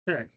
Okay.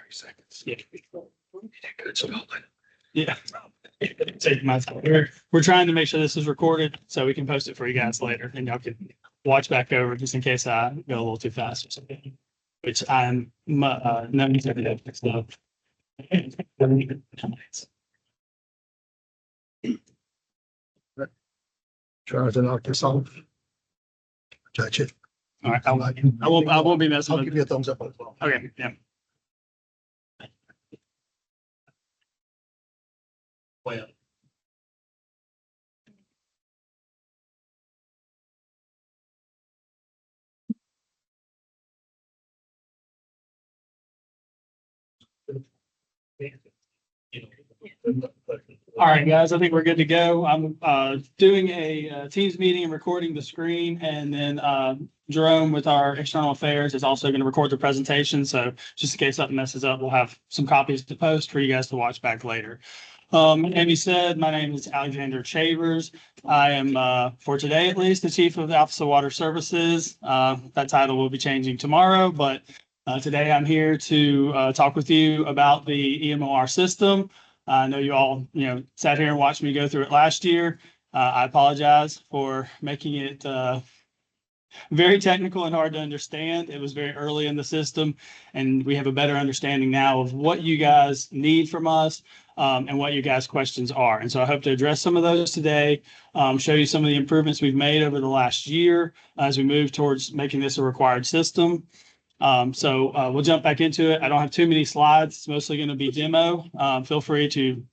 Seconds. Yeah. Good spelling. Yeah. Take my time. We're trying to make sure this is recorded so we can post it for you guys later and y'all can watch back over just in case I go a little too fast or something. Which I'm known to do stuff. Try to knock this off. Touch it. All right. I won't be messing I'll with give you a thumbs up as well. Okay. Yeah. Well. All right, guys, I think we're good to go. I'm doing a Teams meeting and recording the screen, and then Jerome with our external affairs is also going to record the presentation. So just in case something messes up, we'll have some copies to post for you guys to watch back later. Amy said, my name is Alexander Chavers. I am, for today at least, the Chief of the Office of Water Services. That title will be changing tomorrow, but today I'm here to talk with you about the EMOR system. I know you all, sat here and watched me go through it last year. I apologize for making it very technical and hard to understand. It was very early in the system, and we have a better understanding now of what you guys need from us and what your guys' questions are. And so I hope to address some of those today, show you some of the improvements we've made over the last year as we move towards making this a required system. So we'll jump back into it. I don't have too many slides. It's mostly going to be demo. Feel free to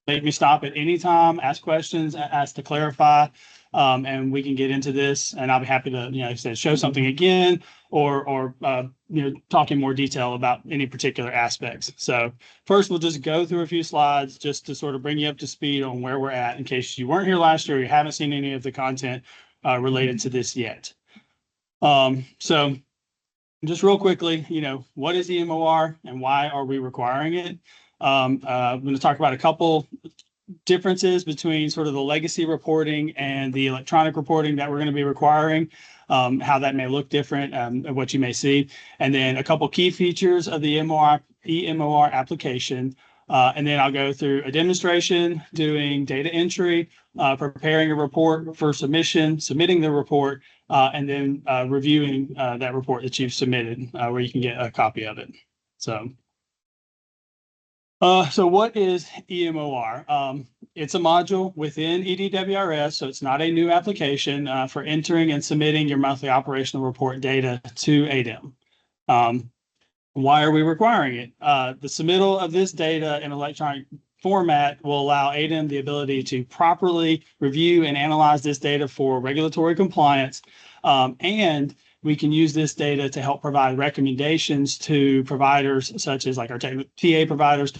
make me stop at any time, ask questions, ask to clarify, and we can get into this. And I'll be happy to, like I said, show something again or talk in more detail about any particular aspects. So first, we'll just go through a few slides just to sort of bring you up to speed on where we're at in case you weren't here last year or you haven't seen any of the content related to this yet. So just real quickly, what is EMOR and why are we requiring it? I'm going to talk about a couple differences between sort of the legacy reporting and the electronic reporting that we're going to be requiring, how that may look different, and what you may see. And then a couple key features of the EMOR application. And then I'll go through a demonstration, doing data entry, preparing a report for submission, submitting the report, and then reviewing that report that you've submitted, where you can get a copy of it. So what is EMOR? It's a module within EDWRS, so it's not a new application for entering and submitting your monthly operational report data to ADEM. Why are we requiring it? The submittal of this data in electronic format will allow ADEM the ability to properly review and analyze this data for regulatory compliance. And we can use this data to help provide recommendations to providers such as like our TA providers,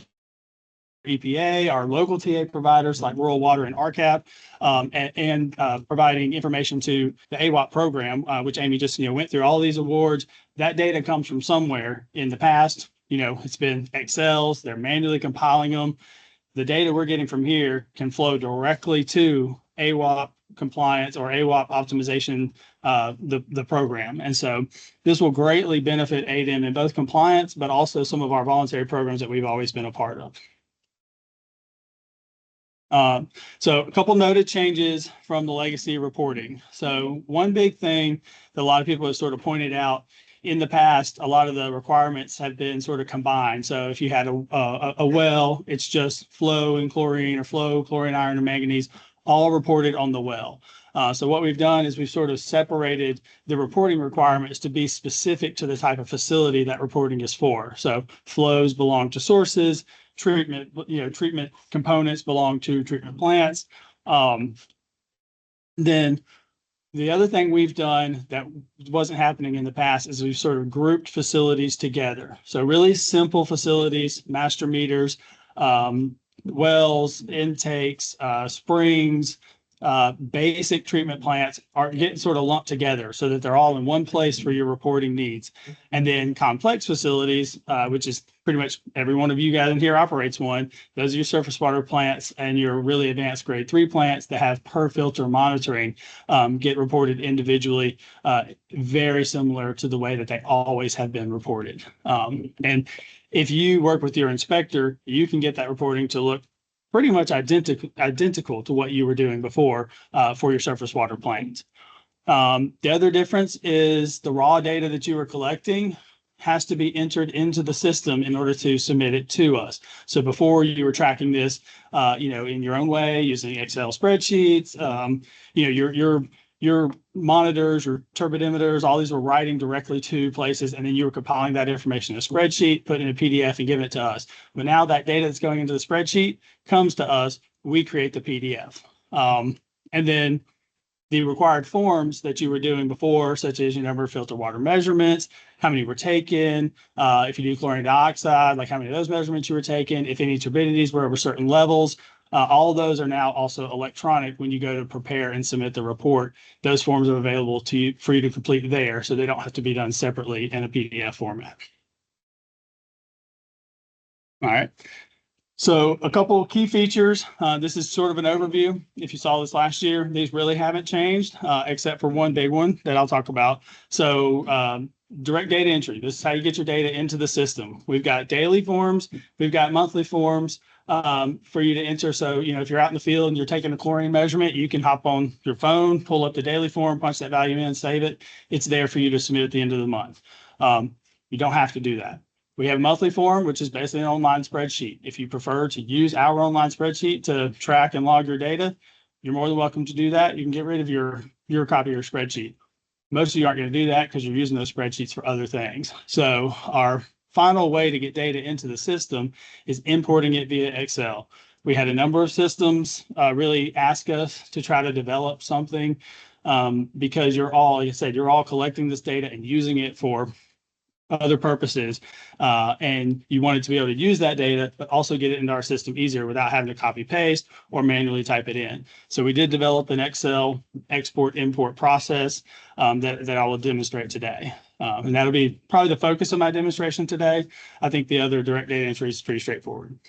EPA, our local TA providers like Rural Water and RCAP, and providing information to the AWAP program, which Amy just went through all these awards. That data comes from somewhere in the past. It's been Excels, they're manually compiling them. The data we're getting from here can flow directly to AWAP compliance or AWAP optimization, the program. And so this will greatly benefit ADEM in both compliance, but also some of our voluntary programs that we've always been a part of. So a couple noted changes from the legacy reporting. So one big thing that a lot of people have sort of pointed out in the past, a lot of the requirements have been sort of combined. So if you had a well, it's just flow and chlorine or flow, chlorine, iron, and manganese, all reported on the well. So what we've done is we've sort of separated the reporting requirements to be specific to the type of facility that reporting is for. So flows belong to sources, treatment components belong to treatment plants. Then the other thing we've done that wasn't happening in the past is we've sort of grouped facilities together. So really simple facilities, master meters, wells, intakes, springs, basic treatment plants are getting sort of lumped together so that they're all in one place for your reporting needs. And then complex facilities, which is pretty much every one of you guys in here operates one. Those are your surface water plants and your really advanced grade 3 plants that have per filter monitoring get reported individually, very similar to the way that they always have been reported. And if you work with your inspector, you can get that reporting to look pretty much identical to what you were doing before for your surface water plants. The other difference is the raw data that you were collecting has to be entered into the system in order to submit it to us. So before you were tracking this, in your own way using Excel spreadsheets, your monitors, your turbidimeters, all these were writing directly to places, and then you were compiling that information in a spreadsheet, putting it in a PDF and giving it to us. But now that data that's going into the spreadsheet comes to us, we create the PDF. And then the required forms that you were doing before, such as your number of filter water measurements, how many were taken, if you do chlorine dioxide, like how many of those measurements you were taking, if any turbidities were over certain levels, all of those are now also electronic when you go to prepare and submit the report. Those forms are available to you for you to complete there, so they don't have to be done separately in a PDF format. All right. So a couple of key features. This is sort of an overview. If you saw this last year, these really haven't changed, except for one big one that I'll talk about. So direct data entry. This is how you get your data into the system. We've got daily forms. We've got monthly forms for you to enter. So, if you're out in the field and you're taking a chlorine measurement, you can hop on your phone, pull up the daily form, punch that value in, save it. It's there for you to submit at the end of the month. You don't have to do that. We have a monthly form, which is basically an online spreadsheet. If you prefer to use our online spreadsheet to track and log your data, you're more than welcome to do that. You can get rid of your copy of your spreadsheet. Most of you aren't going to do that because you're using those spreadsheets for other things. So our final way to get data into the system is importing it via Excel. We had a number of systems really ask us to try to develop something because you're all, like I said, you're all collecting this data and using it for other purposes, and you wanted to be able to use that data, but also get it into our system easier without having to copy paste or manually type it in. So we did develop an Excel export import process that I will demonstrate today. And that'll be probably the focus of my demonstration today. I think the other direct data entry is pretty straightforward.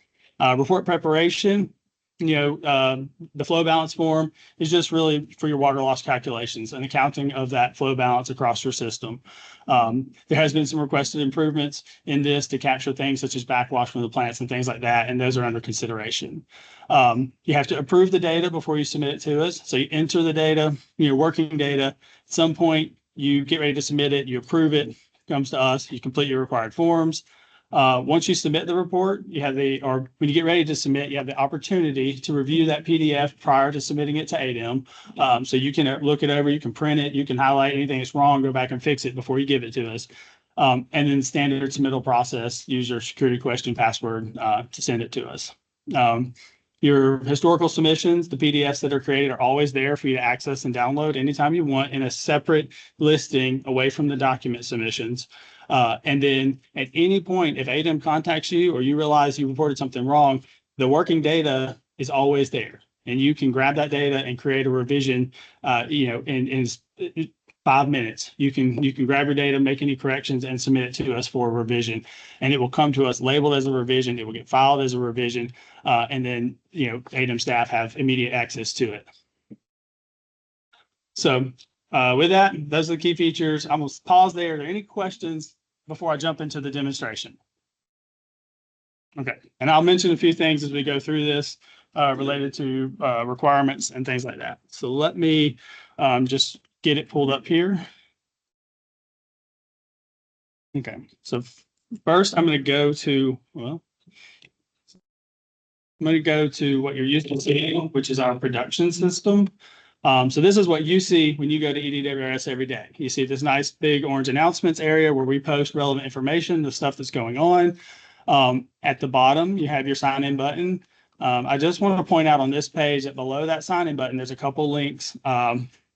Report preparation. The flow balance form is just really for your water loss calculations and accounting of that flow balance across your system. There has been some requested improvements in this to capture things such as backwash from the plants and things like that, and those are under consideration. You have to approve the data before you submit it to us. So you enter the data, your working data. At some point, you get ready to submit it, you approve it, comes to us, you complete your required forms. Once you submit the report, when you get ready to submit, you have the opportunity to review that PDF prior to submitting it to ADEM. So you can look it over, you can print it, you can highlight anything that's wrong, go back and fix it before you give it to us. And then standard submittal process, use your security question password to send it to us. Your historical submissions, the PDFs that are created are always there for you to access and download anytime you want in a separate listing away from the document submissions. And then at any point, if ADEM contacts you or you realize you reported something wrong, the working data is always there. And you can grab that data and create a revision, in 5 minutes. You can grab your data, make any corrections, and submit it to us for a revision. And it will come to us labeled as a revision. It will get filed as a revision. And then, ADEM staff have immediate access to it. So with that, those are the key features. I'm going to pause there. Are there any questions before I jump into the demonstration? Okay. And I'll mention a few things as we go through this. related to requirements and things like that. So let me just get it pulled up here. Okay, so first I'm going to go to, well, I'm going to go to what you're used to seeing, which is our production system. So this is what you see when you go to EDWRS every day. You see this nice big orange announcements area where we post relevant information, the stuff that's going on. At the bottom, you have your sign in button. I just want to point out on this page that below that sign in button, there's a couple links.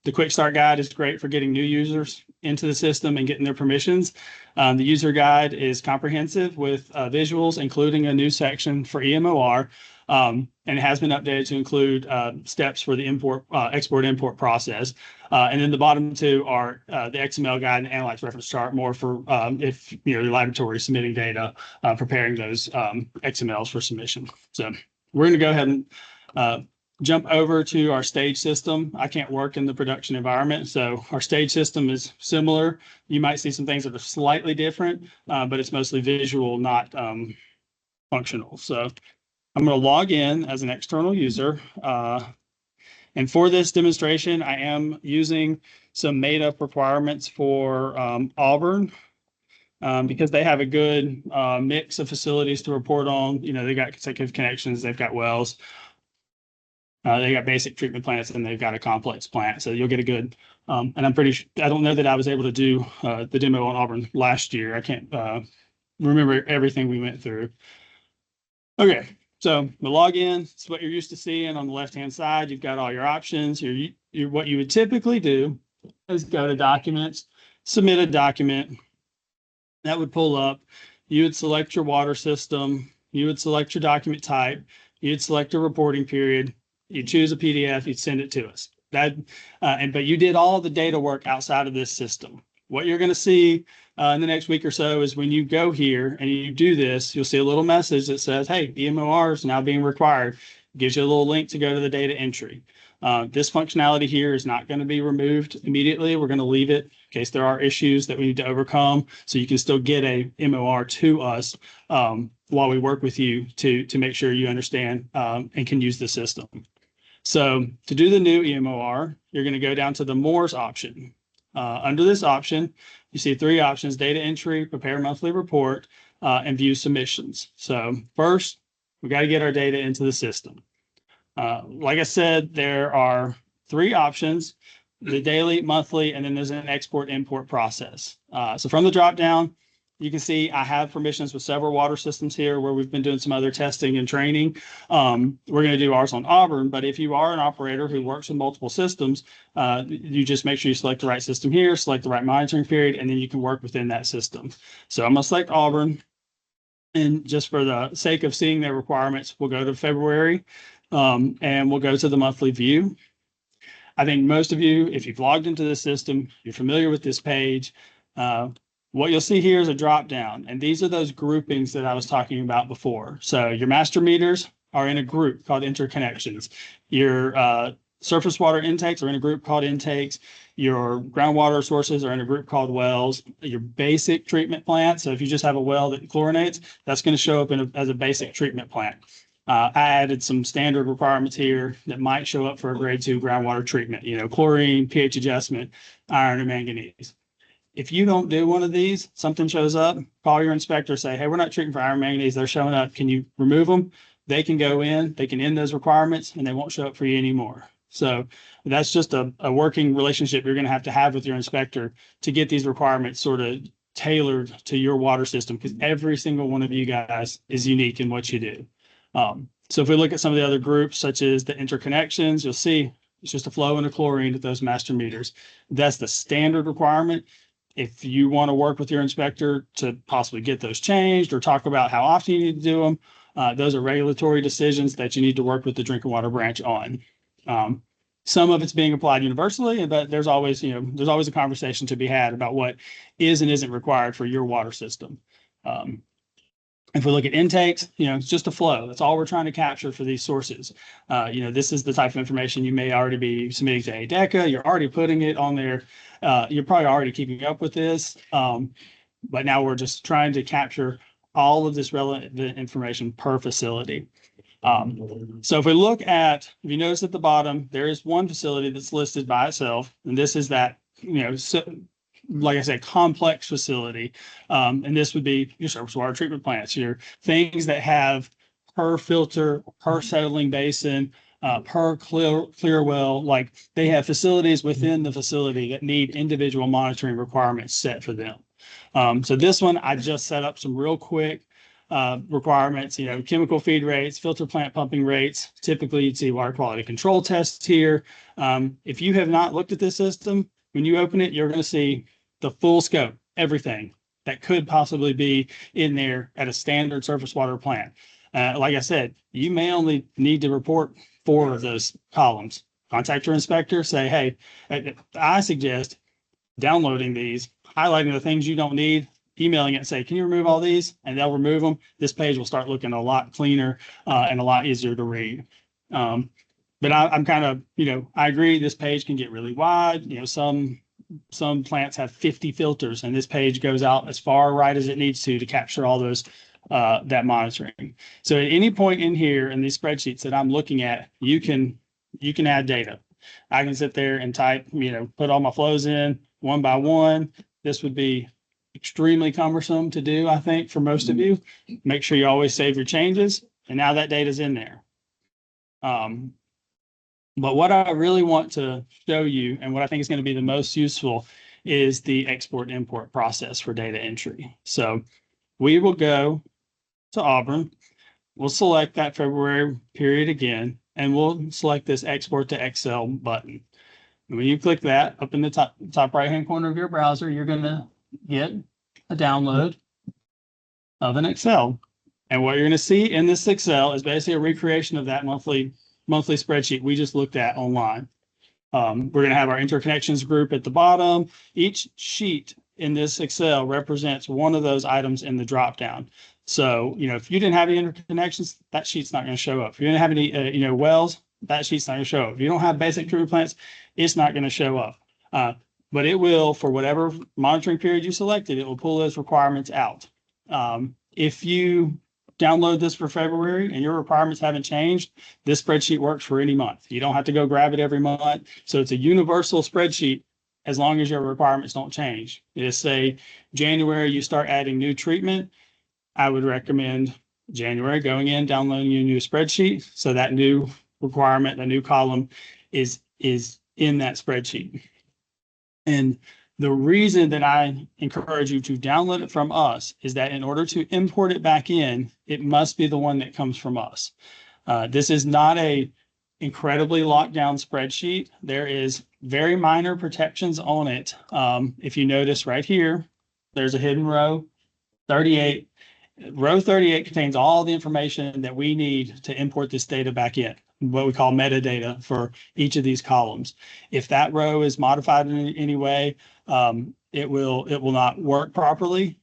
The quick start guide is great for getting new users into the system and getting their permissions. The user guide is comprehensive with visuals, including a new section for EMOR. And it has been updated to include steps for the export-import process. And then the bottom two are the XML guide and analyze reference chart, more for if your laboratory is submitting data, preparing those XMLs for submission. So we're going to go ahead and jump over to our stage system. I can't work in the production environment, so our stage system is similar. You might see some things that are slightly different, but it's mostly visual, not functional. So I'm going to log in as an external user. And for this demonstration, I am using some made up requirements for Auburn because they have a good mix of facilities to report on. You know, they got consecutive connections, they've got wells, they got basic treatment plants, and they've got a complex plant. So you'll get a good, and I'm pretty sure, I don't know that I was able to do the demo on Auburn last year. I can't remember everything we went through. Okay. So the login is what you're used to seeing on the left-hand side. You've got all your options. What you would typically do is go to documents, submit a document. That would pull up. You would select your water system. You would select your document type. You'd select a reporting period. You choose a PDF. You'd send it to us. But you did all the data work outside of this system. What you're going to see in the next week or so is when you go here and you do this, you'll see a little message that says, hey, EMOR is now being required. It gives you a little link to go to the data entry. This functionality here is not going to be removed immediately. We're going to leave it in case there are issues that we need to overcome. So you can still get a EMOR to us while we work with you to make sure you understand and can use the system. So to do the new EMOR, you're going to go down to the MORS option. Under this option, you see three options: data entry, prepare monthly report, and view submissions. So first, we got to get our data into the system. Like I said, there are three options: the daily, monthly, and then there's an export-import process. So from the drop-down, you can see I have permissions with several water systems here where we've been doing some other testing and training. We're going to do ours on Auburn, but if you are an operator who works with multiple systems, you just make sure you select the right system here, select the right monitoring period, and then you can work within that system. So I'm going to select Auburn. And just for the sake of seeing their requirements, we'll go to February and we'll go to the monthly view. I think most of you, if you've logged into the system, you're familiar with this page. What you'll see here is a drop down, and these are those groupings that I was talking about before. So your master meters are in a group called interconnections. Your surface water intakes are in a group called intakes. Your groundwater sources are in a group called wells. Your basic treatment plant, so if you just have a well that chlorinates, that's going to show up as a basic treatment plant. I added some standard requirements here that might show up for a grade 2 groundwater treatment, you know, chlorine, pH adjustment, iron, and manganese. If you don't do one of these, something shows up, call your inspector, say, hey, we're not treating for iron manganese. They're showing up. Can you remove them? They can go in, they can end those requirements, and they won't show up for you anymore. So that's just a working relationship you're going to have with your inspector to get these requirements sort of tailored to your water system, because every single one of you guys is unique in what you do. So if we look at some of the other groups, such as the interconnections, you'll see it's just a flow and a chlorine at those master meters. That's the standard requirement. If you want to work with your inspector to possibly get those changed or talk about how often you need to do them, those are regulatory decisions that you need to work with the drinking water branch on. Some of it's being applied universally, but there's always a conversation to be had about what is and isn't required for your water system. If we look at intakes, it's just a flow. That's all we're trying to capture for these sources. This is the type of information you may already be submitting to ADECA. You're already putting it on there. You're probably already keeping up with this. But now we're just trying to capture all of this relevant information per facility. So if we look at, if you notice at the bottom, there is one facility that's listed by itself, and this is that, like I said, complex facility. And this would be your surface water treatment plants, your things that have per filter, per settling basin, per clear well, like they have facilities within the facility that need individual monitoring requirements set for them. So this one, I just set up some real quick requirements, chemical feed rates, filter plant pumping rates. Typically, you'd see water quality control tests here. If you have not looked at this system, when you open it, you're going to see the full scope, everything that could possibly be in there at a standard surface water plant. Like I said, you may only need to report 4 of those columns. Contact your inspector, say, hey, I suggest downloading these, highlighting the things you don't need, emailing it and say, can you remove all these? And they'll remove them. This page will start looking a lot cleaner and a lot easier to read. But I'm kind of, I agree this page can get really wide. Some plants have 50 filters and this page goes out as far right as it needs to capture all those, that monitoring. So at any point in here in these spreadsheets that I'm looking at, you can add data. I can sit there and type, put all my flows in one by one. This would be extremely cumbersome to do, I think, for most of you. Make sure you always save your changes. And now that data is in there. But what I really want to show you and what I think is going to be the most useful is the export import process for data entry. So we will go to Auburn. We'll select that February period again, and we'll select this export to Excel button. And when you click that up in the top right-hand corner of your browser, you're going to get a download of an Excel. And what you're going to see in this Excel is basically a recreation of that monthly spreadsheet we just looked at online. We're going to have our interconnections group at the bottom. Each sheet in this Excel represents one of those items in the dropdown. So, if you didn't have any interconnections, that sheet's not going to show up. If you didn't have any, wells, that sheet's not going to show up. If you don't have basic treatment plants, it's not going to show up. But it will, for whatever monitoring period you selected, it will pull those requirements out. If you download this for February and your requirements haven't changed, this spreadsheet works for any month. You don't have to go grab it every month. So it's a universal spreadsheet as long as your requirements don't change. Just say January, you start adding new treatment. I would recommend January going in, downloading your new spreadsheet. So that new requirement, the new column is in that spreadsheet. And the reason that I encourage you to download it from us is that in order to import it back in, it must be the one that comes from us. This is not a incredibly locked down spreadsheet. There is very minor protections on it. If you notice right here, there's a hidden row 38. Row 38 contains all the information that we need to import this data back in, what we call metadata for each of these columns. If that row is modified in any way, it will not work properly.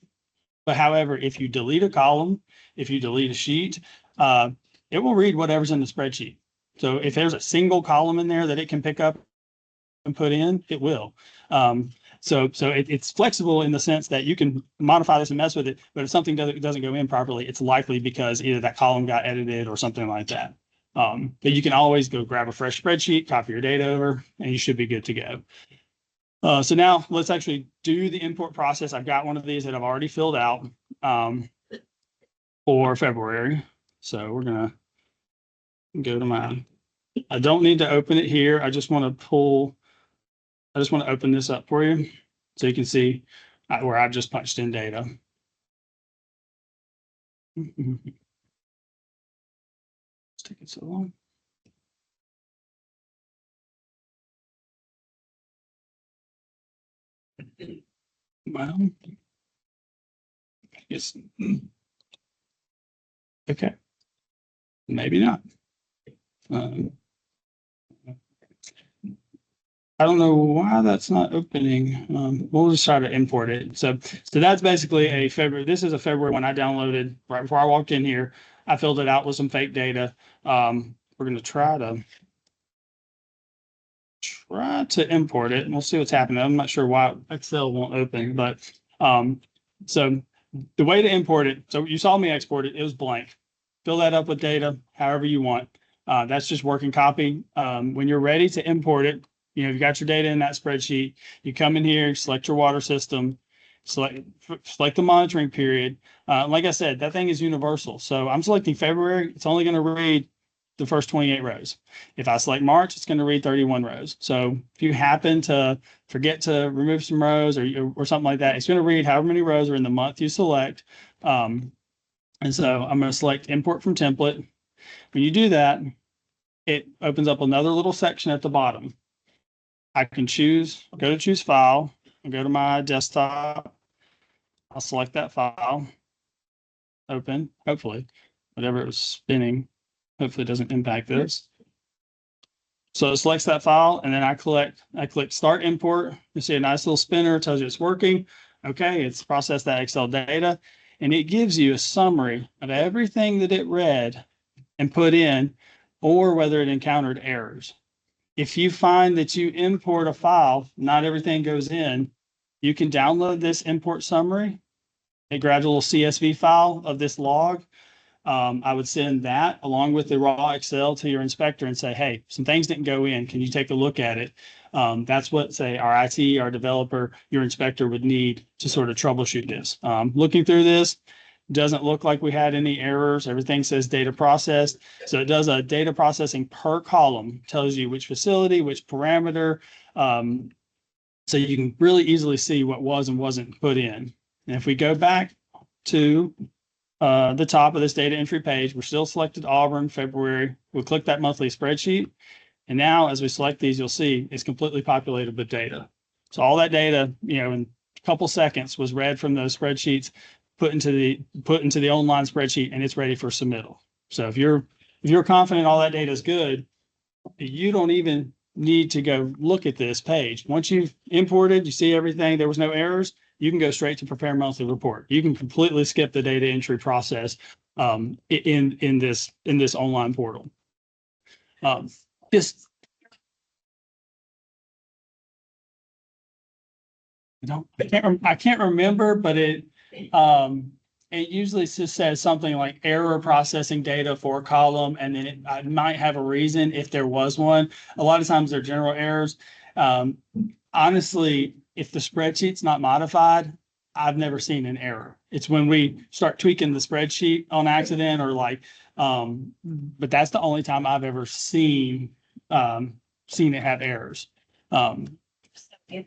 But however, if you delete a column, if you delete a sheet, it will read whatever's in the spreadsheet. So if there's a single column in there that it can pick up and put in, it will. So it's flexible in the sense that you can modify this and mess with it, but if something doesn't go in properly, it's likely because either that column got edited or something like that. But you can always go grab a fresh spreadsheet, copy your data over, and you should be good to go. So now let's actually do the import process. I've got one of these that I've already filled out for February. So we're going to go to mine. I don't need to open it here. I just want to open this up for you so you can see where I've just punched in data. It's taking so long. Well, I guess, okay, maybe not. I don't know why that's not opening. We'll just try to import it. So that's basically a February. This is a February one I downloaded right before I walked in here. I filled it out with some fake data. We're going to try to import it and we'll see what's happening. I'm not sure why Excel won't open, but so the way to import it. So you saw me export it. It was blank. fill that up with data however you want. That's just working copy. When you're ready to import it, you've got your data in that spreadsheet. You come in here, select your water system, select the monitoring period. Like I said, that thing is universal. So I'm selecting February. It's only going to read the first 28 rows. If I select March, it's going to read 31 rows. So if you happen to forget to remove some rows or something like that, it's going to read however many rows are in the month you select. And so I'm going to select import from template. When you do that, it opens up another little section at the bottom. I can go to choose file, and go to my desktop. I'll select that file, open, hopefully, whatever it was spinning, hopefully it doesn't impact this. So it selects that file, and then I click start import. You see a nice little spinner, tells you it's working. Okay, it's processed that Excel data, and it gives you a summary of everything that it read and put in, or whether it encountered errors. If you find that you import a file, not everything goes in, you can download this import summary. It grabs a little CSV file of this log. I would send that along with the raw Excel to your inspector and say, hey, some things didn't go in. Can you take a look at it? That's what, say, our IT, our developer, your inspector would need to sort of troubleshoot this. Looking through this, doesn't look like we had any errors. Everything says data processed. So it does a data processing per column, tells you which facility, which parameter. So you can really easily see what was and wasn't put in. And if we go back to the top of this data entry page, we're still selected Auburn, February. We'll click that monthly spreadsheet. And now as we select these, you'll see it's completely populated with data. So all that data, in a couple seconds was read from those spreadsheets, put into the online spreadsheet, and it's ready for submittal. So if you're confident all that data is good, you don't even need to go look at this page. Once you've imported, you see everything, there was no errors, you can go straight to prepare monthly report. You can completely skip the data entry process in this online portal. I can't remember, but it usually just says something like error processing data for a column, and then it might have a reason if there was one. A lot of times they're general errors. Honestly, if the spreadsheet's not modified, I've never seen an error. It's when we start tweaking the spreadsheet on accident but that's the only time I've ever seen it have errors. If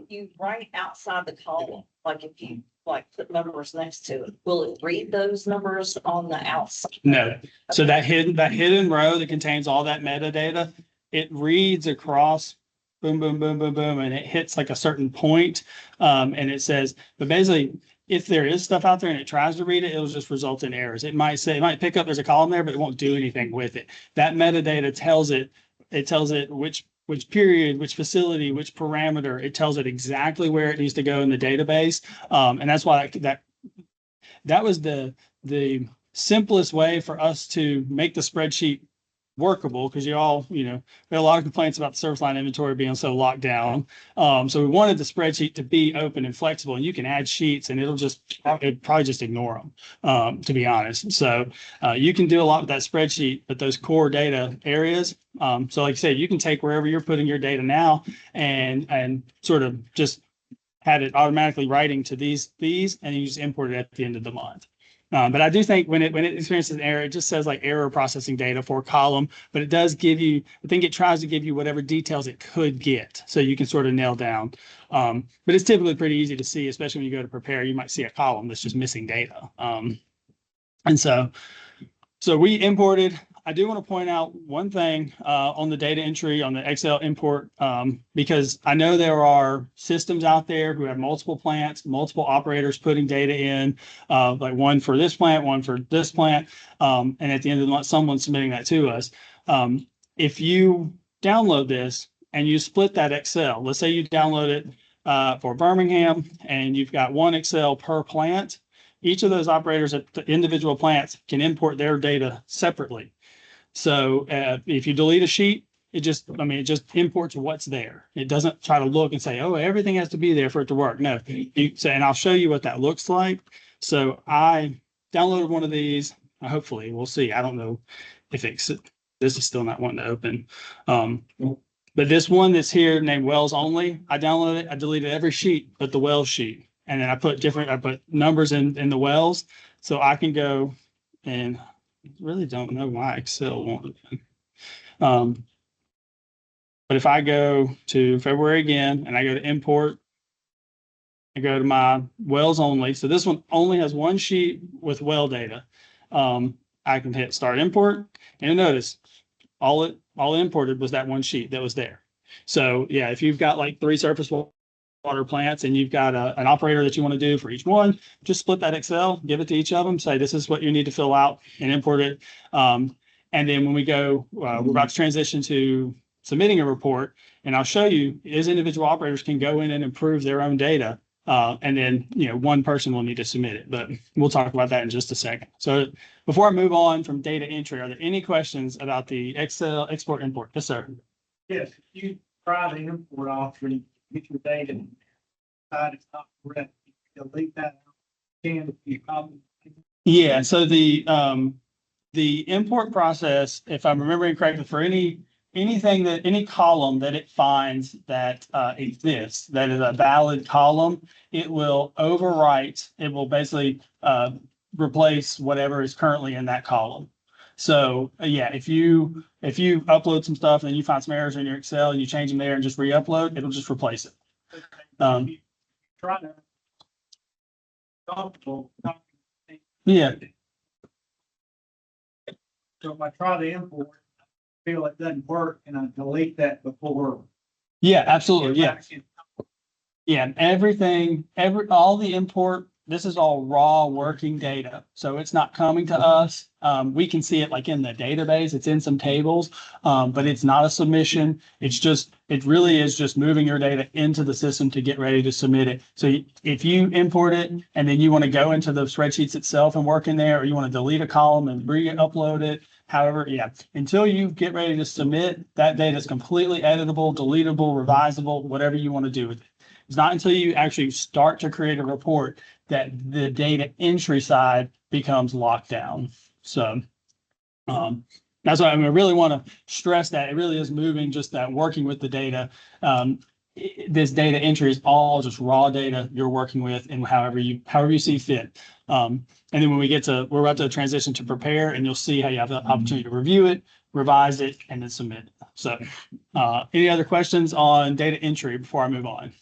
you write outside the column, like if you put numbers next to it, will it read those numbers on the outside? No. So that hidden row that contains all that metadata, it reads across, boom, boom, boom, boom, boom, and it hits like a certain point. And it says, but basically, if there is stuff out there and it tries to read it, it'll just result in errors. It might pick up there's a column there, but it won't do anything with it. That metadata tells it which period, which facility, which parameter. It tells it exactly where it needs to go in the database. And that's why that was the simplest way for us to make the spreadsheet workable, because we had a lot of complaints about the service line inventory being so locked down. So we wanted the spreadsheet to be open and flexible, and you can add sheets and it'd probably just ignore them, to be honest. So you can do a lot with that spreadsheet, but those core data areas. So like I said, you can take wherever you're putting your data now and sort of just had it automatically writing to these, and you just import it at the end of the month. But I do think when it experiences an error, it just says like error processing data for a column, but it does give you, I think it tries to give you whatever details it could get, so you can sort of nail down. But it's typically pretty easy to see, especially when you go to prepare, you might see a column that's just missing data. And so we imported. I do want to point out one thing on the data entry on the Excel import, because I know there are systems out there who have multiple plants, multiple operators putting data in, like one for this plant, one for this plant. And at the end of the month, someone's submitting that to us. If you download this and you split that Excel, let's say you download it for Birmingham and you've got one Excel per plant, each of those operators at the individual plants can import their data separately. So if you delete a sheet, it just imports what's there. It doesn't try to look and say, oh, everything has to be there for it to work. No, you say, and I'll show you what that looks like. So I downloaded one of these. Hopefully, we'll see. I don't know if this is still not wanting to open. But this one that's here named Wells Only, I downloaded it. I deleted every sheet but the Wells sheet. And then I put numbers in the Wells. So I can go and really don't know why Excel won't open. But if I go to February again and I go to import, I go to my Wells Only. So this one only has one sheet with well data. I can hit start import and notice all it imported was that one sheet that was there. So yeah, if you've got like 3 surface water plants and you've got an operator that you want to do for each one, just split that Excel, give it to each of them, say this is what you need to fill out and import it. And then when we go, we're about to transition to submitting a report, and I'll show you is individual operators can go in and improve their own data. And then, one person will need to submit it, but we'll talk about that in just a second. So before I move on from data entry, are there any questions about the Excel export import? Yes, sir. Yes, if you try the import option, get your data, decide it's not correct, you delete that. Can you Yeah, so the import process, if I'm remembering correctly, for any column that it finds that exists, that is a valid column, it will overwrite, it will basically replace whatever is currently in that column. So yeah, if you upload some stuff and you find some errors in your Excel and you change them there and just re-upload, it'll just replace it. try to Yeah. So if I try to import, feel it doesn't work, and I delete that before. Yeah, absolutely. Yeah. Yeah. All the import, this is all raw working data. So it's not coming to us. We can see it like in the database, it's in some tables, but it's not a submission. It really is just moving your data into the system to get ready to submit it. So if you import it and then you want to go into the spreadsheets itself and work in there, or you want to delete a column and re-upload it, however, yeah, until you get ready to submit, that data is completely editable, deletable, revisable, whatever you want to do with it. It's not until you actually start to create a report that the data entry side becomes locked down. So that's why I really want to stress that it really is moving, just that working with the data. This data entry is all just raw data you're working with, and however you see fit. And then when we're about to transition to prepare, and you'll see how you have the opportunity to review it, revise it, and then submit it. So any other questions on data entry before I move on?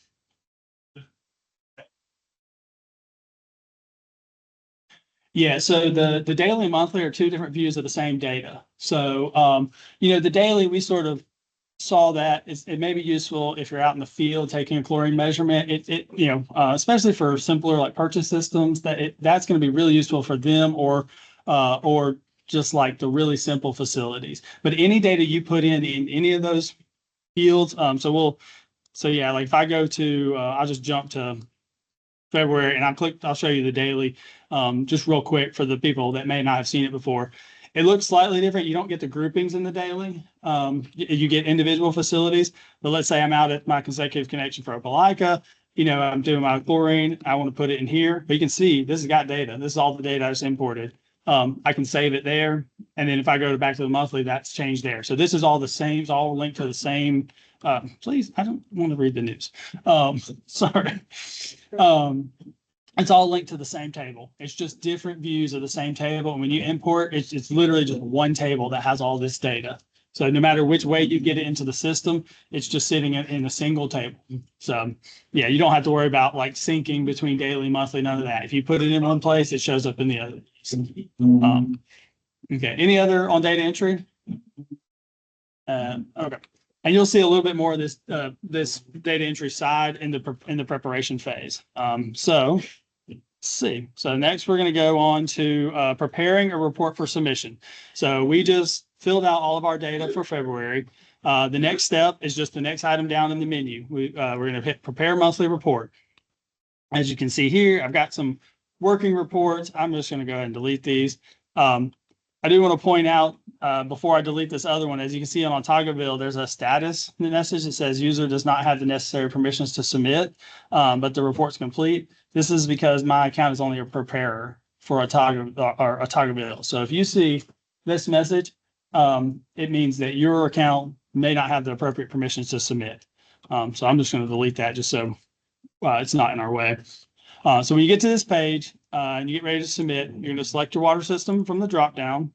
Yeah, so the daily and monthly are 2 different views of the same data. So, the daily, we sort of saw that it may be useful if you're out in the field taking a chlorine measurement. Especially for simpler like purchase systems, that's going to be really useful for them, or just like the really simple facilities. But any data you put in any of those fields, yeah, like if I go to, I'll just jump to February and I'll show you the daily, just real quick for the people that may not have seen it before. It looks slightly different. You don't get the groupings in the daily. You get individual facilities, but let's say I'm out at my consecutive connection for Opelika, I'm doing my chlorine. I want to put it in here, but you can see this has got data. This is all the data I just imported. I can save it there. And then if I go back to the monthly, that's changed there. So this is all the same, it's all linked to the same. Please, I don't want to read the news. Sorry. It's all linked to the same table. It's just different views of the same table. And when you import, it's literally just one table that has all this data. So no matter which way you get it into the system, it's just sitting in a single table. So yeah, you don't have to worry about like syncing between daily, monthly, none of that. If you put it in one place, it shows up in the other. Okay. Any other on data entry? Okay. And you'll see a little bit more of this this data entry side in the preparation phase. So let's see. So next we're going to go on to preparing a report for submission. So we just filled out all of our data for February. The next step is just the next item down in the menu. We're going to hit prepare monthly report. As you can see here, I've got some working reports. I'm just going to go ahead and delete these. I do want to point out before I delete this other one, as you can see on Ontagaville, there's a status message that says user does not have the necessary permissions to submit, but the report's complete. This is because my account is only a preparer. for autography. So if you see this message, it means that your account may not have the appropriate permissions to submit. So I'm just going to delete that just so it's not in our way. So when you get to this page and you get ready to submit, you're going to select your water system from the drop down.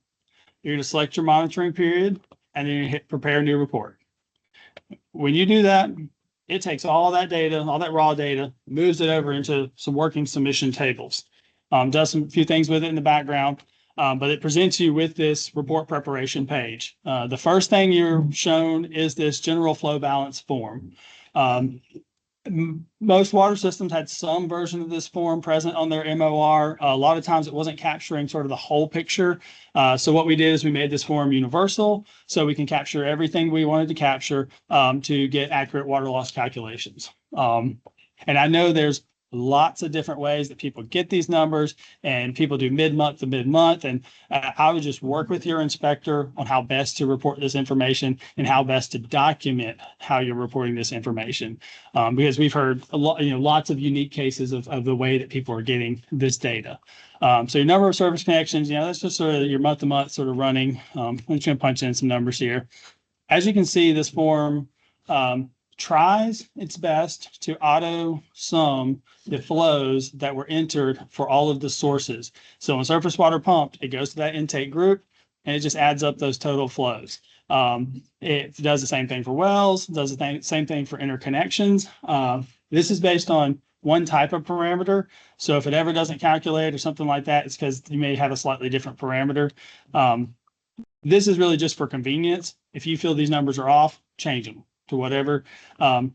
You're going to select your monitoring period, and then you hit prepare new report. When you do that, it takes all that data, all that raw data, moves it over into some working submission tables, does a few things with it in the background, but it presents you with this report preparation page. The first thing you're shown is this general flow balance form. Most water systems had some version of this form present on their EMOR. A lot of times it wasn't capturing sort of the whole picture. So what we did is we made this form universal so we can capture everything we wanted to capture to get accurate water loss calculations. And I know there's lots of different ways that people get these numbers, and people do mid-month to mid-month. And I would just work with your inspector on how best to report this information and how best to document how you're reporting this information. Because we've heard a lot, lots of unique cases of the way that people are getting this data. So your number of service connections, that's just sort of your month to month sort of running. I'm just going to punch in some numbers here. As you can see, this form tries its best to auto sum the flows that were entered for all of the sources. So when surface water pumped, it goes to that intake group and it just adds up those total flows. It does the same thing for wells, does the same thing for interconnections. This is based on one type of parameter. So if it ever doesn't calculate or something like that, it's because you may have a slightly different parameter. This is really just for convenience. If you feel these numbers are off, change them to whatever.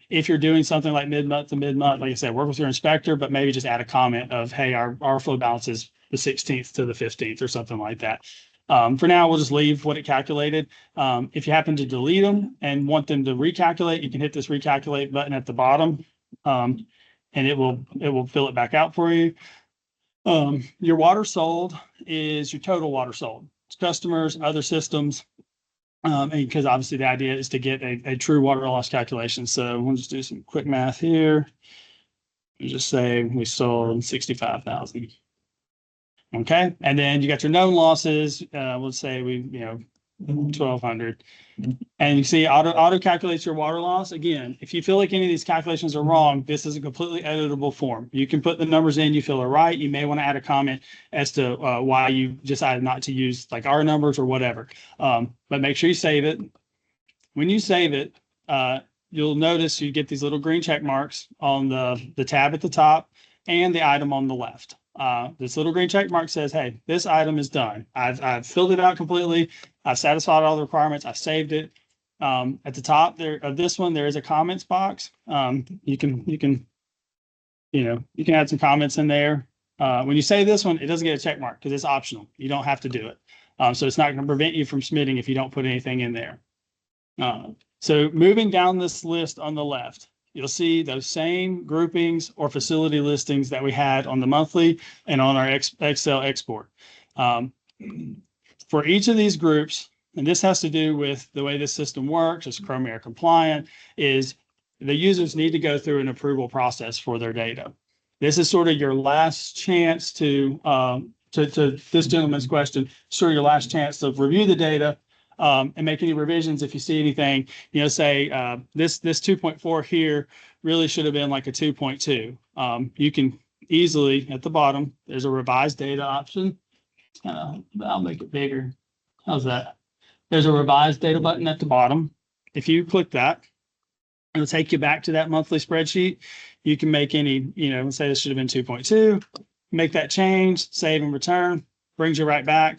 If you're doing something like mid-month to mid-month, like I said, work with your inspector, but maybe just add a comment of, hey, our flow balance is the 16th to the 15th or something like that. For now, we'll just leave what it calculated. If you happen to delete them and want them to recalculate, you can hit this recalculate button at the bottom, and it will fill it back out for you. Your water sold is your total water sold. It's customers, other systems, and because obviously the idea is to get a true water loss calculation. So we'll just do some quick math here. We'll just say we sold 65,000. Okay, and then you got your known losses. We'll say 1,200, and you see auto calculates your water loss. Again, if you feel like any of these calculations are wrong, this is a completely editable form. You can put the numbers in you feel are right. You may want to add a comment as to why you decided not to use like our numbers or whatever. But make sure you save it. When you save it, you'll notice you get these little green check marks on the tab at the top and the item on the left. This little green check mark says, hey, this item is done. I've filled it out completely. I've satisfied all the requirements. I saved it. At the top there of this one, there is a comments box. You can add some comments in there. When you save this one, it doesn't get a check mark because it's optional. You don't have to do it. So it's not going to prevent you from submitting if you don't put anything in there. So moving down this list on the left, you'll see those same groupings or facility listings that we had on the monthly and on our Excel export. For each of these groups, and this has to do with the way this system works, it's Chrome Air compliant, is the users need to go through an approval process for their data. This is sort of your last chance to this gentleman's question, sort of your last chance to review the data and make any revisions if you see anything, say this 2.4 here really should have been like a 2.2. You can easily, at the bottom, there's a revised data option. I'll make it bigger. How's that? There's a revised data button at the bottom. If you click that, it'll take you back to that monthly spreadsheet. You can make any, say this should have been 2.2, make that change, save and return, brings you right back.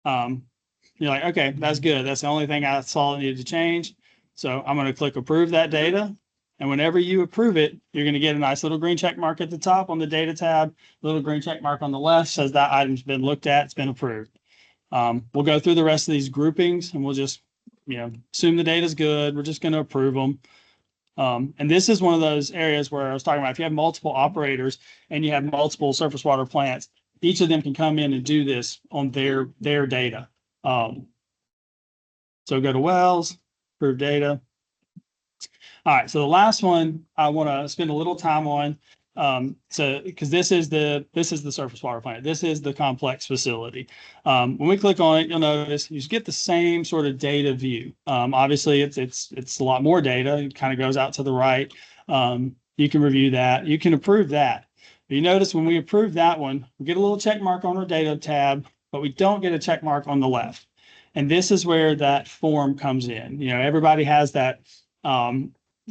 You're like, okay, that's good. That's the only thing I saw that needed to change. So I'm going to click approve that data. And whenever you approve it, you're going to get a nice little green check mark at the top on the data tab. Little green check mark on the left says that item's been looked at, it's been approved. We'll go through the rest of these groupings and we'll just, assume the data's good. We're just going to approve them. And this is one of those areas where I was talking about, if you have multiple operators and you have multiple surface water plants, each of them can come in and do this on their data. So go to wells, approve data. All right, so the last one I want to spend a little time on So because this is the surface water plant. This is the complex facility. When we click on it, you'll notice you get the same sort of data view. Obviously, it's a lot more data. It kind of goes out to the right. You can review that. You can approve that. But you notice when we approve that one, we get a little check mark on our data tab, but we don't get a check mark on the left. And this is where that form comes in. You know, everybody has that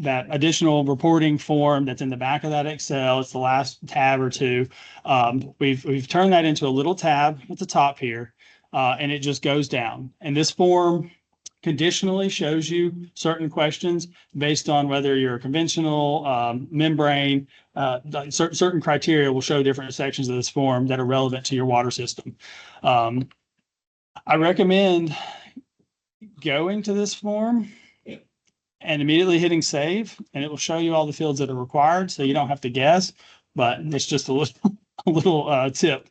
that additional reporting form that's in the back of that Excel. It's the last tab or two. We've turned that into a little tab at the top here, and it just goes down. And this form conditionally shows you certain questions based on whether you're a conventional membrane. Certain criteria will show different sections of this form that are relevant to your water system. I recommend going to this form and immediately hitting save, and it will show you all the fields that are required, so you don't have to guess, but it's just a little tip.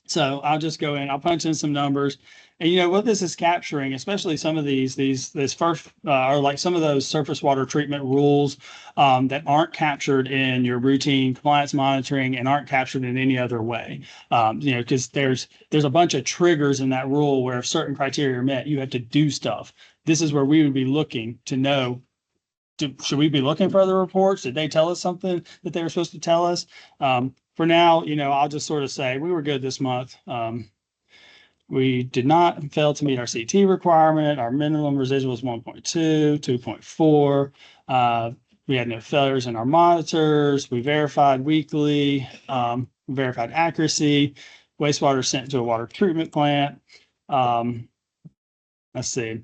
So I'll just go in, I'll punch in some numbers. And you know what this is capturing, especially some of this first, or like some of those surface water treatment rules that aren't captured in your routine compliance monitoring and aren't captured in any other way. You know, because there's a bunch of triggers in that rule where if certain criteria are met, you have to do stuff. This is where we would be looking to know, should we be looking for other reports? Did they tell us something that they were supposed to tell us? For now, you know, I'll just sort of say we were good this month. We did not fail to meet our CT requirement. Our minimum residual was 1.2, 2.4. We had no failures in our monitors. We verified weekly, verified accuracy, wastewater sent to a water treatment plant. Let's see.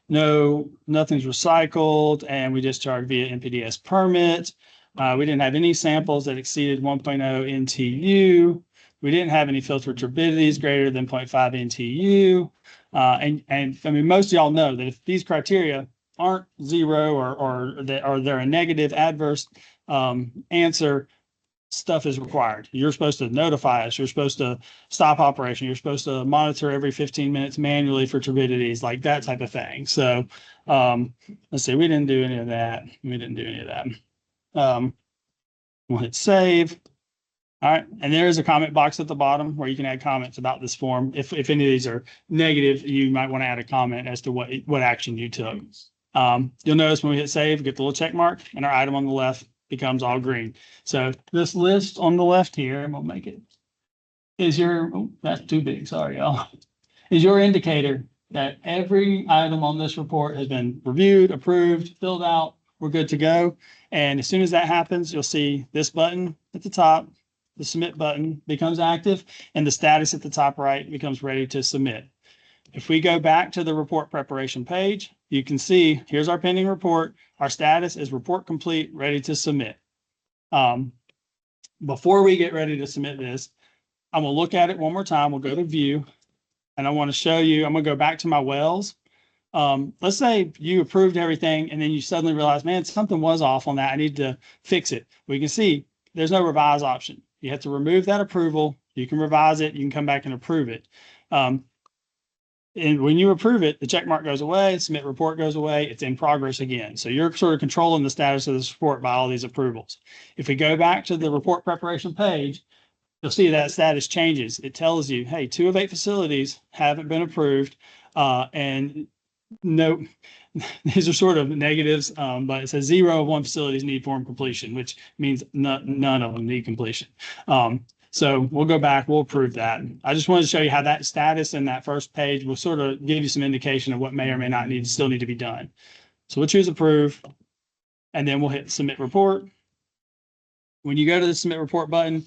No, nothing's recycled, and we discharged via NPDES permit. We didn't have any samples that exceeded 1.0 NTU. We didn't have any filtered turbidities greater than 0.5 NTU. And I mean, most of y'all know that if these criteria aren't zero or they're a negative adverse answer, stuff is required. You're supposed to notify us. You're supposed to stop operation. You're supposed to monitor every 15 minutes manually for turbidities, like that type of thing. So let's see, we didn't do any of that. We'll hit save. All right, and there is a comment box at the bottom where you can add comments about this form. If any of these are negative, you might want to add a comment as to what action you took. You'll notice when we hit save, get the little check mark, and our item on the left becomes all green. So this list on the left here, and we'll make it, is your, oh, that's too big, sorry, y'all, is your indicator that every item on this report has been reviewed, approved, filled out, we're good to go. And as soon as that happens, you'll see this button at the top, the submit button becomes active, and the status at the top right becomes ready to submit. If we go back to the report preparation page, you can see here's our pending report. Our status is report complete, ready to submit. Before we get ready to submit this, I'm gonna look at it one more time. We'll go to view, and I want to show you, I'm gonna go back to my wells. Let's say you approved everything and then you suddenly realize, man, something was off on that. I need to fix it. We can see there's no revise option. You have to remove that approval. You can revise it. You can come back and approve it. And when you approve it, the check mark goes away, submit report goes away, it's in progress again. So you're sort of controlling the status of this report by all these approvals. If we go back to the report preparation page, you'll see that status changes. It tells you, hey, 2 of 8 facilities haven't been approved. And no, these are sort of negatives, but it says 0 of 1 facilities need form completion, which means none of them need completion. So we'll go back, we'll approve that. I just wanted to show you how that status in that first page will sort of give you some indication of what may or may not still need to be done. So we'll choose approve, and then we'll hit submit report. When you go to the submit report button,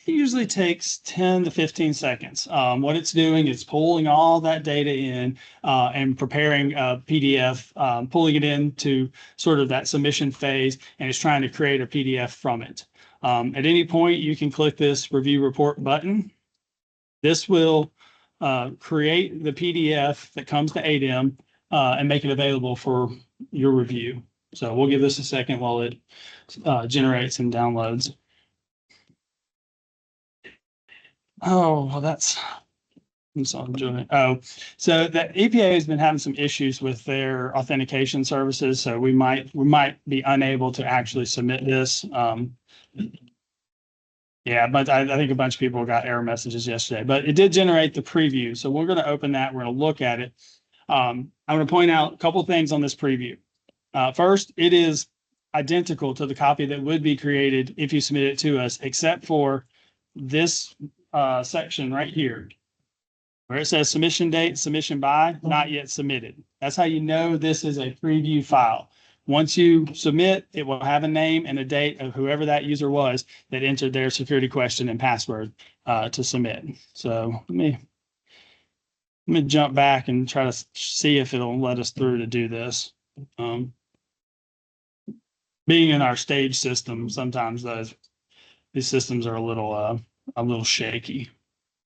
it usually takes 10 to 15 seconds. What it's doing is pulling all that data in and preparing a PDF, pulling it into sort of that submission phase, and it's trying to create a PDF from it. At any point, you can click this review report button. This will create the PDF that comes to ADEM and make it available for your review. So we'll give this a second while it generates and downloads. Oh, well, that's So I'm doing, oh, so the EPA has been having some issues with their authentication services, so we might be unable to actually submit this. Yeah, but I think a bunch of people got error messages yesterday, but it did generate the preview. So we're going to open that. We're going to look at it. I'm going to point out a couple of things on this preview. First, it is identical to the copy that would be created if you submit it to us, except for this section right here, where it says submission date, submission by, not yet submitted. That's how you know this is a preview file. Once you submit, it will have a name and a date of whoever that user was that entered their security question and password to submit. So let me jump back and try to see if it'll let us through to do this. Being in our stage system, sometimes these systems are a little shaky.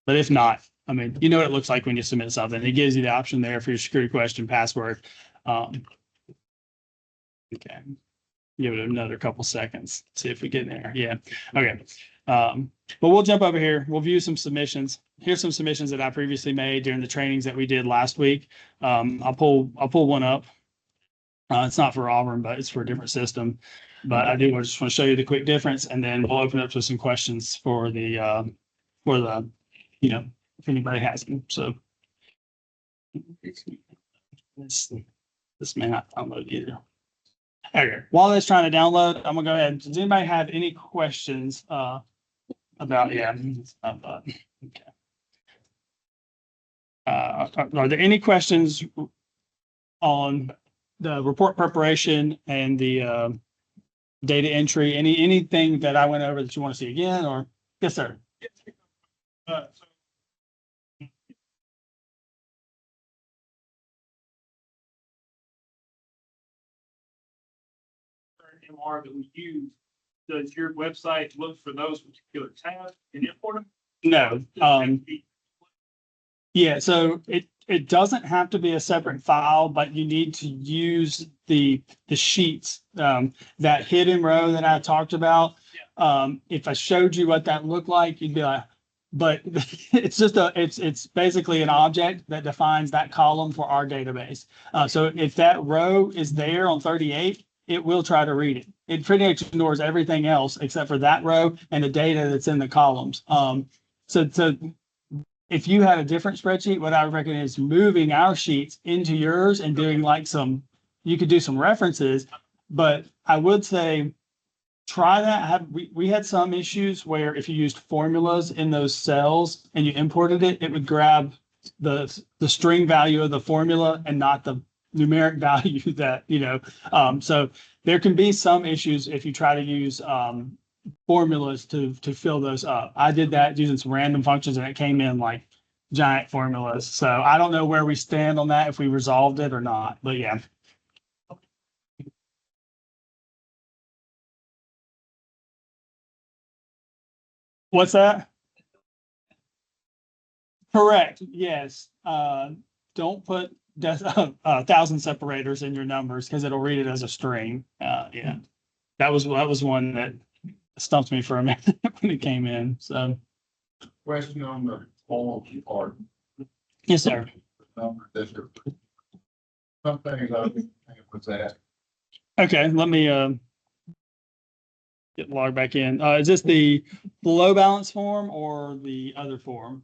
But if not, I mean, you know what it looks like when you submit something. It gives you the option there for your security question, password. Okay. Give it another couple seconds. See if we get in there. Yeah. Okay. But we'll jump over here. We'll view some submissions. Here's some submissions that I previously made during the trainings that we did last week. I'll pull one up. It's not for Auburn, but it's for a different system. But I just want to show you the quick difference, and then we'll open up to some questions for the if anybody has them. So this may not download either. Okay, while that's trying to download, I'm gonna go ahead. Does anybody have any questions about? Yeah. Okay. Are there any questions on the report preparation and the data entry? Anything that I went over that you want to see again? Or yes, sir. EMOR that we use, does your website look for those particular tabs and import them? No. Yeah, so it doesn't have to be a separate file, but you need to use the sheets, that hidden row that I talked about. If I showed you what that looked like, you'd be like, but it's just it's basically an object that defines that column for our database. So if that row is there on 38, it will try to read it. It pretty much ignores everything else except for that row and the data that's in the columns. So if you had a different spreadsheet, what I would recommend is moving our sheets into yours and doing like you could do some references, but I would say try that. We had some issues where if you used formulas in those cells and you imported it, it would grab the string value of the formula and not the numeric value that, so there can be some issues if you try to use formulas to fill those up. I did that using some random functions and it came in like giant formulas. So I don't know where we stand on that, if we resolved it or not, but yeah. What's that? Correct. Yes. Don't put 1,000 separators in your numbers because it'll read it as a string. Yeah, that was one that stumped me for a minute when it came in. So, Question on the form part. yes, sir. Number that some things I think was asked. Okay, let me get logged back in. Is this the low balance form or the other form?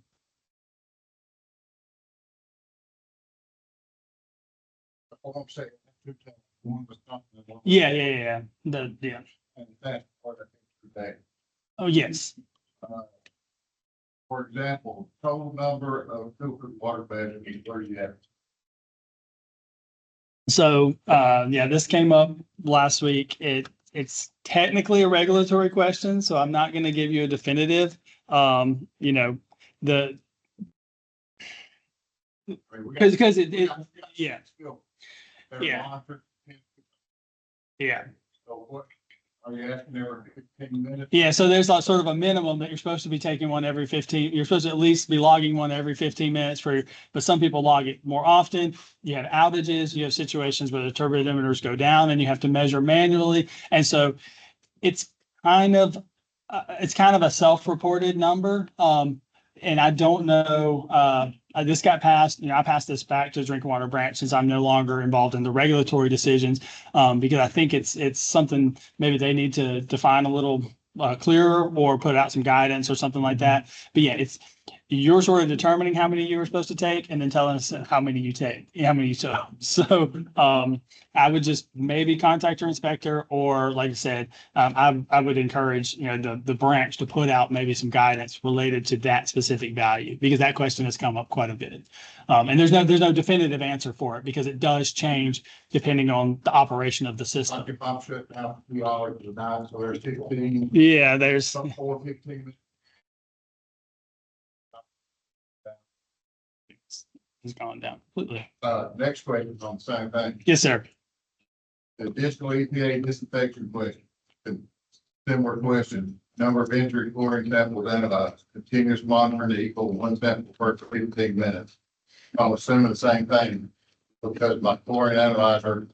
I'm saying one was something. Yeah. And that's what I think today. Oh, yes. For example, total number of filtered water beds where you have. So, this came up last week. It's technically a regulatory question, so I'm not going to give you a definitive. Because yeah. Yeah. So what are you asking every 15 minutes? Yeah, so there's like sort of a minimum that you're supposed to be taking one every 15. You're supposed to at least be logging one every 15 minutes but some people log it more often. You have outages, you have situations where the turbo limiters go down and you have to measure manually. And so it's kind of a self-reported number. and I don't know, this got passed, I passed this back to Drinking Water Branch since I'm no longer involved in the regulatory decisions. Because I think it's something maybe they need to define a little clearer or put out some guidance or something like that. But yeah, you're sort of determining how many you were supposed to take and then telling us how many you take, how many you took. So I would just maybe contact your inspector, or like I said, I would encourage, the branch to put out maybe some guidance related to that specific value, because that question has come up quite a bit. And there's no definitive answer for it, because it does change depending on the operation of the system. Like if I'm shutting down $2 a night, so there's 15. Yeah, there's, Some 4:15. it's gone down completely. Next question is on the same thing. Yes, sir. The additional EPA disinfection question. Similar question, number of injury chlorine samples analyzed, continuous monitoring to equal 1 sample per 15 minutes. I'm assuming the same thing, because my chlorine analyzer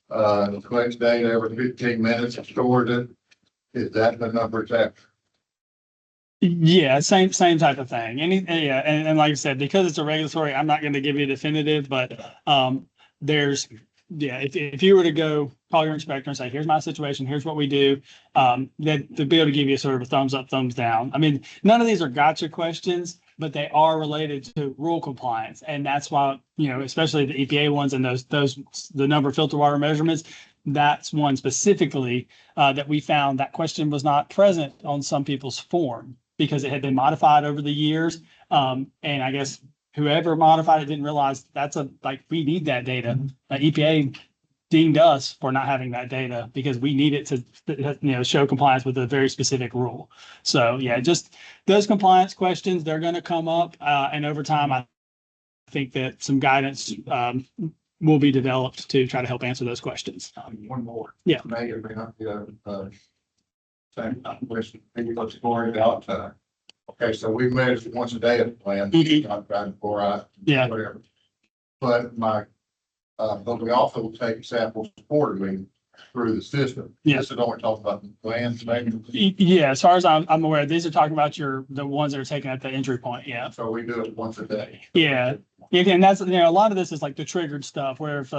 collects data every 15 minutes and stores it. Is that the number it's after? Yeah, same type of thing. Yeah, and like I said, because it's a regulatory, I'm not going to give you a definitive, but if you were to go call your inspector and say, here's my situation, here's what we do, then to be able to give you sort of a thumbs up, thumbs down. I mean, none of these are gotcha questions, but they are related to rule compliance. And that's why, especially the EPA ones and the number of filter water measurements, that's one specifically that we found that question was not present on some people's form because it had been modified over the years. And I guess whoever modified it didn't realize we need that data. EPA deemed us for not having that data because we need it to, show compliance with a very specific rule. So yeah, just those compliance questions, they're going to come up. And over time, I think that some guidance will be developed to try to help answer those questions. One more. Yeah. May or may not be same question. Maybe let's explore it out. Okay, so we measure once a day at the plant, not about before whatever. But but we also take samples quarterly through the system. Yeah. This is only talking about the glands, maybe. Yeah, as far as I'm aware, these are talking about the ones that are taken at the entry point. Yeah. So we do it once a day. Yeah. And that's, a lot of this is like the triggered stuff where if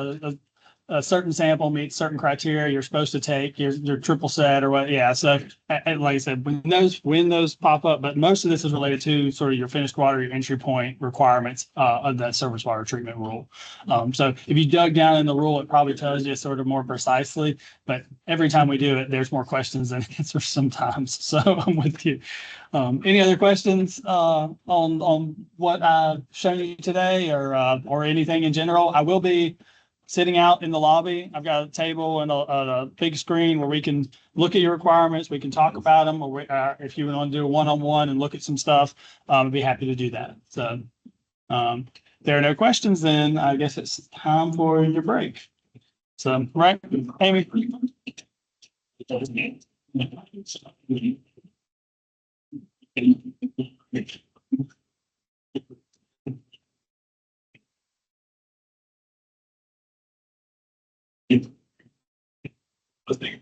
a certain sample meets certain criteria, you're supposed to take your triple set or what. Yeah. So and like I said, when those pop up, but most of this is related to sort of your finished water, your entry point requirements of that surface water treatment rule. So if you dug down in the rule, it probably tells you sort of more precisely, but every time we do it, there's more questions than answers sometimes. So I'm with you. Any other questions on what I've shown you today or anything in general? I will be sitting out in the lobby. I've got a table and a big screen where we can look at your requirements. We can talk about them, or if you want to do a one-on-one and look at some stuff, I'd be happy to do that. So there are no questions, then I guess it's time for your break. So, right, Amy? Listening.